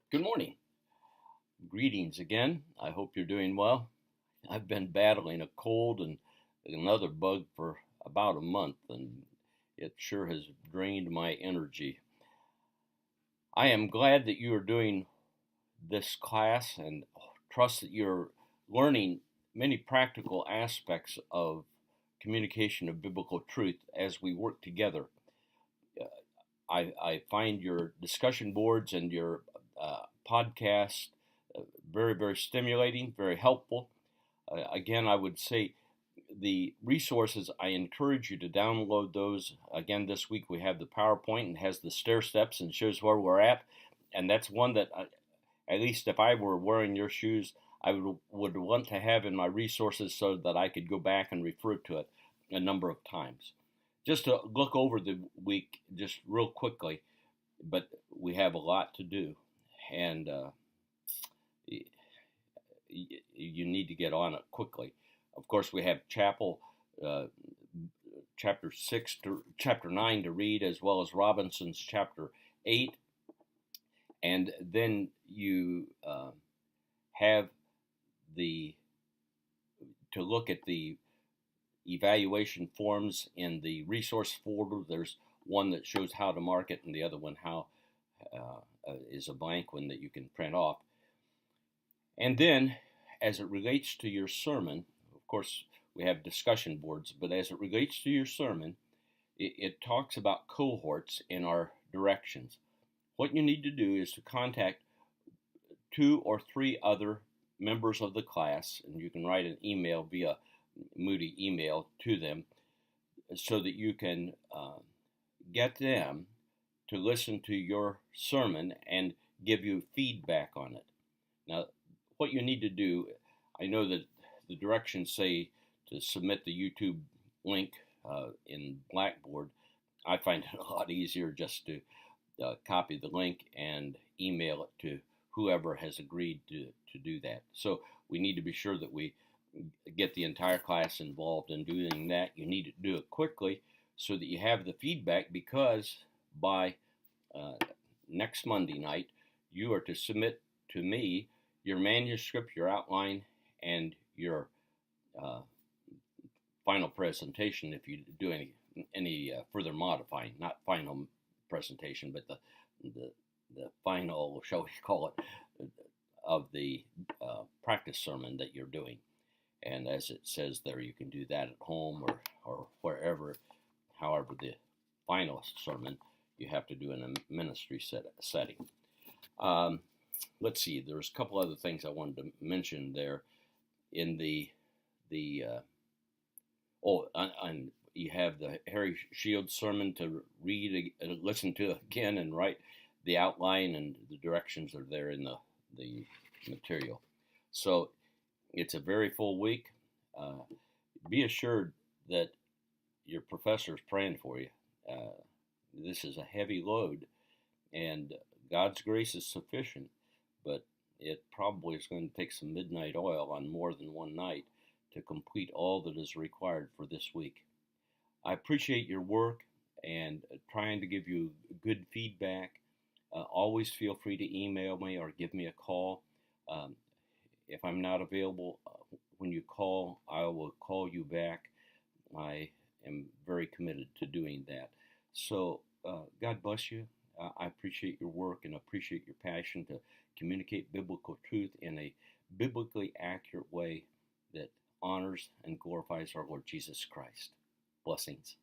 Good morning. Greetings again. I hope you're doing well. I've been battling a cold and another bug for about a month, and it sure has drained my energy. I am glad that you are doing this class and trust that you're learning many practical aspects of communication of biblical truth as we work together. Uh, I find your discussion boards and your podcast very, very stimulating, very helpful. Again, I would say the resources, I encourage you to download those. Again, this week we have the PowerPoint and has the stair steps and shows where we're at. And that's one that, at least if I were wearing your shoes, I would want to have in my resources so that I could go back and refer to it a number of times. Just to look over the week, just real quickly, but we have a lot to do. And you need to get on it quickly. Of course, we have chapel uh, chapter 6 to chapter 9 to read, as well as Robinson's chapter 8, and then you have the to look at the evaluation forms in the resource folder. There's one that shows how to market, and the other one how is a blank one that you can print off. And then, as it relates to your sermon, of course, we have discussion boards, but as it relates to your sermon, it talks about cohorts in our directions. What you need to do is to contact 2 or 3 other members of the class, and you can write an email via Moody email to them so that you can get them to listen to your sermon and give you feedback on it. Now, what you need to do, I know that the directions say to submit the YouTube link in Blackboard. I find it a lot easier just to copy the link and email it to whoever has agreed to do that. So we need to be sure that we get the entire class involved in doing that. You need to do it quickly so that you have the feedback, because by next Monday night, you are to submit to me your manuscript, your outline, and your uh, final presentation if you do any further modifying. Not final presentation, but the final, shall we call it, of the practice sermon that you're doing. And as it says there, you can do that at home or wherever. However, the final sermon you have to do in a ministry setting. Let's see. There's a couple other things I wanted to mention there in the and you have the Harry Shields sermon to read, listen to again, and write the outline, and the directions are there in the material. So it's a very full week. Uh, be assured that your professor is praying for you. This is a heavy load, and God's grace is sufficient, but it probably is going to take some midnight oil on more than one night to complete all that is required for this week. I appreciate your work and trying to give you good feedback. Always feel free to email me or give me a call. Um, if I'm not available when you call, I will call you back. I am very committed to doing that. So, God bless you. I appreciate your work and appreciate your passion to communicate biblical truth in a biblically accurate way that honors and glorifies our Lord Jesus Christ. Blessings.